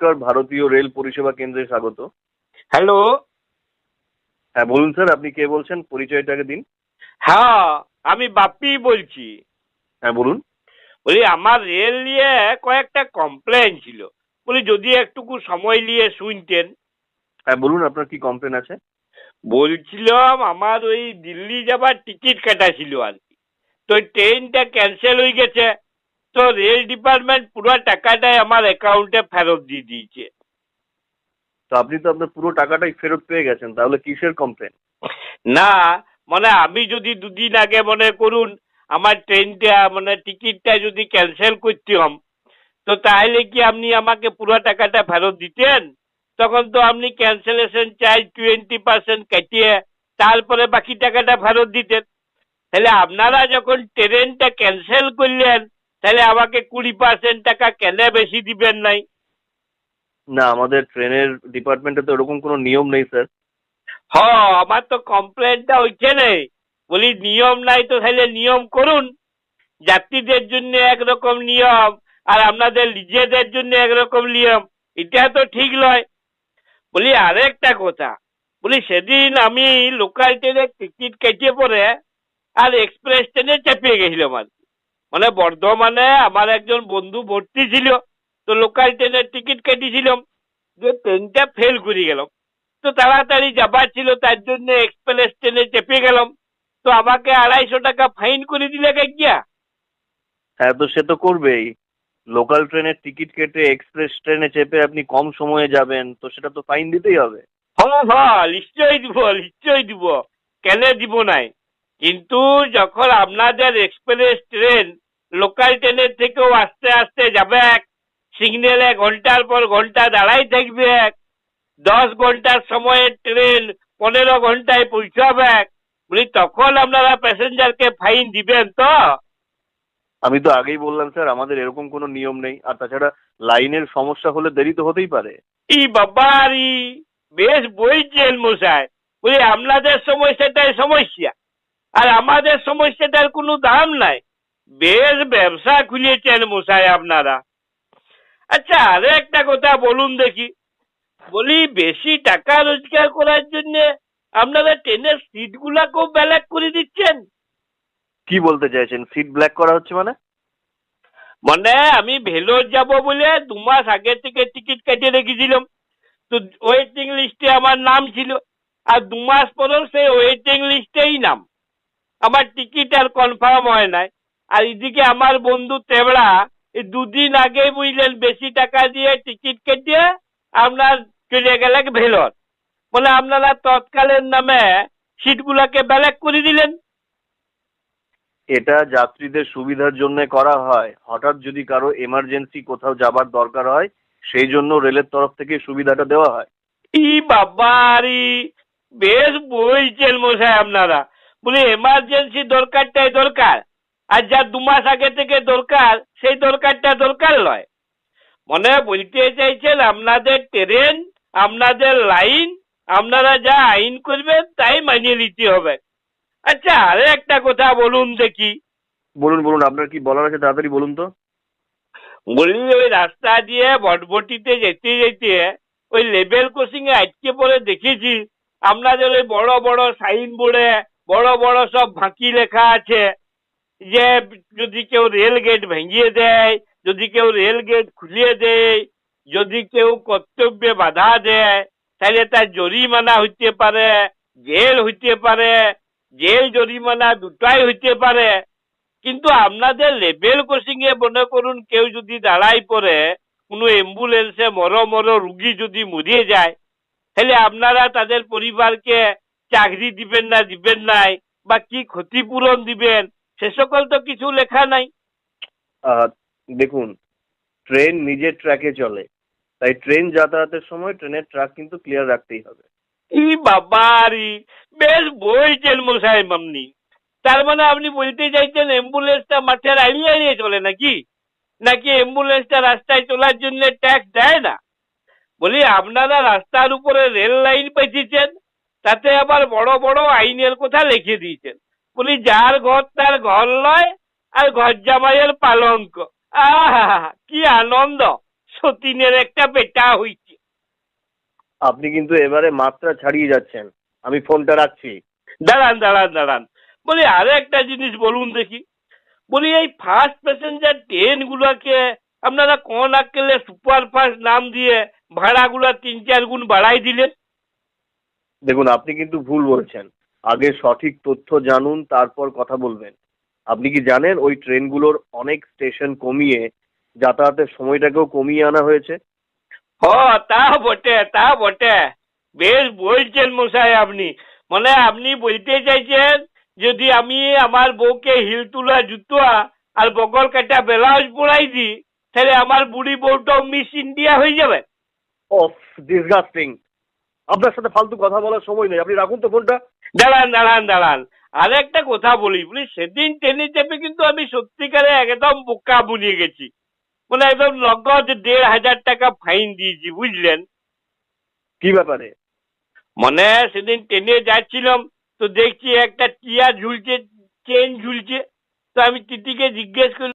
নমস্কার, ভারতীয় রেল পরিষেবা কেন্দ্রে স্বাগত। হ্যালো। হ্যাঁ বলুন স্যার, আপনি কে বলছেন? পরিচয়টাকে দিন। হ্যাঁ, আমি বাপ্পি বলছি। হ্যাঁ বলুন। বলি আমার রেল নিয়ে কয়েকটা কমপ্লেন ছিল, বলি যদি একটুকু সময় নিয়ে শুনতেন। হ্যাঁ বলুন, আপনার কি কমপ্লেন আছে? বলছিলাম আমার ওই দিল্লি যাবার টিকিট কাটা ছিল আর কি, তো ট্রেনটা ক্যান্সেল হয়ে গেছে। তো রেল ডিপার্টমেন্ট পুরো টাকাটাই আমার অ্যাকাউন্টে ফেরত দিয়ে দিয়েছে। তো আপনি তো আপনার পুরো টাকাটাই ফেরত পেয়ে গেছেন, তাহলে কিসের কমপ্লেন? না, মানে আমি যদি দুদিন আগে মনে করুন আমার ট্রেনটা মানে টিকিটটা যদি ক্যান্সেল করতাম, তো তাহলে কি আপনি আমাকে পুরো টাকাটা ফেরত দিতেন? তখন তো আপনি ক্যান্সেলেশন চার্জ 20% কাটিয়ে তারপরে বাকি টাকাটা ফেরত দিতেন। তাহলে আপনারা যখন ট্রেনটা ক্যান্সেল করলেন, তাহলে আমাকে 20% টাকা কেন বেশি দিবেন নাই? না, আমাদের ট্রেনের ডিপার্টমেন্টে তো এরকম কোনো নিয়ম নেই স্যার। হ, আমার তো কমপ্লেনটা ওইখানে। বলি নিয়ম নাই তো তাহলে নিয়ম করুন। যাত্রীদের জন্য একরকম নিয়ম আর আপনাদের নিজেদের জন্য একরকম নিয়ম, এটা তো ঠিক নয়। বলি আরেকটা কথা, বলি সেদিন আমি লোকাল ট্রেনের টিকিট কেটে পরে আর এক্সপ্রেস ট্রেনে চেপে গেছিলাম আর কি। মানে বর্ধমানে আমার একজন বন্ধু ভর্তি ছিল, তো লোকাল ট্রেনের টিকিট কেটেছিলাম, যে ট্রেনটা ফেল করে গেলাম। তো তাড়াতাড়ি যাবার ছিল, তার জন্য এক্সপ্রেস ট্রেনে চেপে গেলাম। তো আমাকে 250 টাকা ফাইন করে দিলে গিয়া। হ্যাঁ, তো সে তো করবেই। লোকাল ট্রেনের টিকিট কেটে এক্সপ্রেস ট্রেনে চেপে আপনি কম সময়ে যাবেন, তো সেটা তো ফাইন দিতেই হবে। হ্যাঁ হ্যাঁ, নিশ্চয়ই দিব, নিশ্চয়ই দিব, কেন দিব নাই? কিন্তু যখন আপনাদের এক্সপ্রেস ট্রেন লোকাল ট্রেনের থেকেও আস্তে আস্তে যাবে, সিগন্যালে ঘন্টার পর ঘন্টা দাঁড়াই থাকবে, 10 ঘন্টার সময়ের ট্রেন 15 ঘন্টায় পৌঁছাবে, বলি তখন আপনারা প্যাসেঞ্জারকে ফাইন দিবেন তো? আমি তো আগেই বললাম স্যার, আমাদের এরকম কোনো নিয়ম নেই। আর তাছাড়া লাইনের সমস্যা হলে দেরি তো হতেই পারে। ই বাবারি, বেশ বলছেন মশাই। বলি আপনাদের সমস্যাটাই সমস্যা, আর আমাদের সমস্যাটার কোনো দাম নাই। বেশ ব্যবসা খুলেছেন মশাই আপনারা। আচ্ছা, আরে একটা কথা বলুন দেখি। বলি বেশি টাকা রোজগার করার জন্য আপনারা ট্রেনের সিট গুলাকেও ব্ল্যাক করে দিচ্ছেন? কি বলতে চাইছেন? সিট ব্ল্যাক করা হচ্ছে মানে? মানে আমি ভেলোর যাব বলে 2 মাস আগে থেকে টিকিট কেটে রেখেছিলাম, তো ওয়েটিং লিস্টে আমার নাম ছিল। আর 2 মাস পরেও সেই ওয়েটিং লিস্টেই নাম, আমার টিকিট আর কনফার্ম হয় নাই। আর এদিকে আমার বন্ধু তেবড়া এই 2 দিন আগে বুঝলেন বেশি টাকা দিয়ে টিকিট কেটে আপনার চলে গেলেন ভেলোর, বলে আপনারা তৎকালের নামে সিটগুলাকে ব্যালেক করে দিলেন। এটা যাত্রীদের সুবিধার জন্য করা হয়। হঠাৎ যদি কারো এমার্জেন্সি কোথাও যাবার দরকার হয়, সেই জন্য রেলের তরফ থেকে সুবিধাটা দেওয়া হয়। ই বাবারি, বেশ বলছেন মশাই আপনারা। বলি এমার্জেন্সি দরকারটাই দরকার, আর যা 2 মাস আগে থেকে দরকার সেই দরকারটা দরকার নয়। মনে বলতে চাইছেন আপনাদের ট্রেন, আপনাদের লাইন, আপনারা যা আইন করবেন তাই মানিয়ে নিতে হবে। আচ্ছা, আরে একটা কথা বলুন দেখি। বলুন বলুন, আপনার কি বলার আছে তাড়াতাড়ি বলুন তো। বলি ওই রাস্তা দিয়ে বটবটিতে যেতে যেতে ওই লেভেল ক্রসিং এ আটকে পড়ে দেখেছি আপনাদের ওই বড় বড় সাইন বোর্ডে বড় বড় সব ফাঁকি লেখা আছে, যে যদি কেউ রেল গেট ভেঙিয়ে দেয়, যদি কেউ রেল গেট খুলিয়ে দেয়, যদি কেউ কর্তব্যে বাধা দেয়, তাহলে তার জরিমানা হইতে পারে, জেল হইতে পারে, জেল জরিমানা দুটাই হইতে পারে। কিন্তু আপনাদের লেভেল ক্রসিং এ মনে করুন কেউ যদি দাঁড়াই পড়ে, কোনো অ্যাম্বুলেন্সে মরো রুগী যদি মরিয়ে যায়, তাহলে আপনারা তাদের পরিবারকে চাকরি দিবেন না দিবেন নাই, বা কি ক্ষতিপূরণ দিবেন, সে সকল তো কিছু লেখা নাই। আহ, দেখুন, ট্রেন নিজের ট্র্যাকে চলে, তাই ট্রেন যাতায়াতের সময় ট্রেনের ট্র্যাক কিন্তু ক্লিয়ার রাখতেই হবে। ই বাবারি, বেশ বলছেন মশাই আপনি। তার মানে আপনি বলতে চাইছেন অ্যাম্বুলেন্সটা মাঠের আড়িয়ে আড়িয়ে চলে নাকি? নাকি অ্যাম্বুলেন্সটা রাস্তায় চলার জন্য ট্যাক্স দেয় না? বলি আপনারা রাস্তার উপরে রেল লাইন পেঁচিয়েছেন, তাতে আবার বড় বড় আইনের কথা লিখে দিয়েছেন। বলি যার ঘর তার ঘর লয়, আর ঘর জামাইয়ের পালঙ্ক। আহা, কি আনন্দ! সতীনের একটা বেটা হইছে। আপনি কিন্তু এবারে মাত্রা ছাড়িয়ে যাচ্ছেন। আমি ফোনটা রাখছি। দাঁড়ান। বলি আরো একটা জিনিস বলুন দেখি। বলি এই ফার্স্ট প্যাসেঞ্জার ট্রেন গুলাকে আপনারা কোন আক্কেলে সুপার ফাস্ট নাম দিয়ে ভাড়াগুলা 3-4 গুণ বাড়াই দিলেন? দেখুন, আপনি কিন্তু ভুল বলছেন। আগে সঠিক তথ্য জানুন, তারপর কথা বলবেন। আপনি কি জানেন ওই ট্রেনগুলোর অনেক স্টেশন কমিয়ে যাতায়াতের সময়টাকেও কমিয়ে আনা হয়েছে? হ, তা বটে। বেশ বলছেন মশাই আপনি। মানে আপনি বলতে চাইছেন যদি আমি আমার বউকে হিল তোলা জুতো আর বগল কাটা ব্লাউজ পরাই দিই তাহলে আমার বুড়ি বউটাও মিস ইন্ডিয়া হয়ে যাবে। Of, disgusting! আপনার সাথে ফালতু কথা বলার সময় নেই, আপনি রাখুন তো ফোনটা। দাঁড়ান। আর একটা কথা বলি সেদিন ট্রেনে চেপে কিন্তু আমি সত্যিকারে একদম বোকা বুনিয়ে গেছি। মানে একদম নগদ 1,500 টাকা ফাইন দিয়েছি, বুঝলেন? কি ব্যাপারে? মানে সেদিন ট্রেনে যাচ্ছিলাম তো দেখছি একটা টিয়া ঝুলছে, চেন ঝুলছে। তো আমি টিটিকে জিজ্ঞেস করলাম